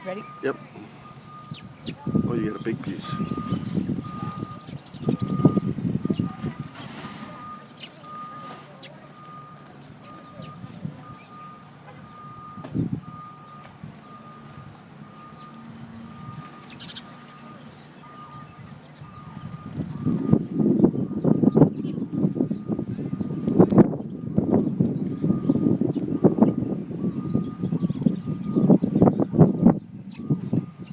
Ready? Yep. Oh, you got a big piece.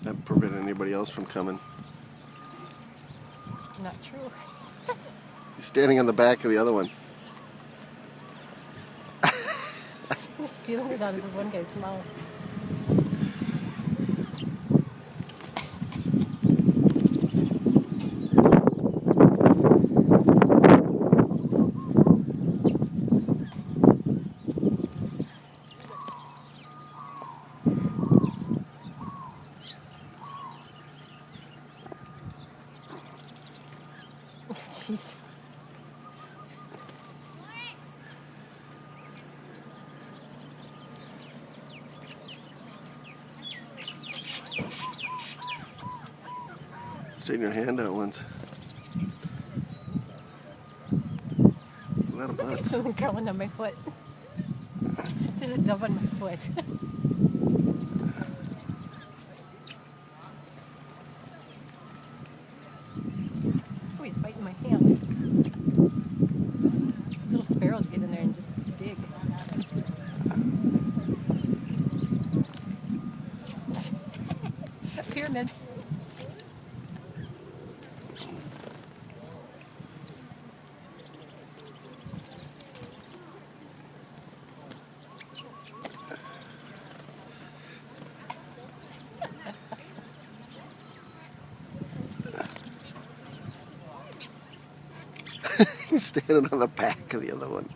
That prevent anybody else from coming. Not true. He's standing on the back of the other one. You're stealing it out of the one guy's mouth. Jeez. Straighten your hand out once. A lot of There's butts. something crawling on my foot. There's a dove on my foot. Oh, he's biting my hand. These little sparrows get in there and just dig. Pyramid. He's standing on the back of the other one.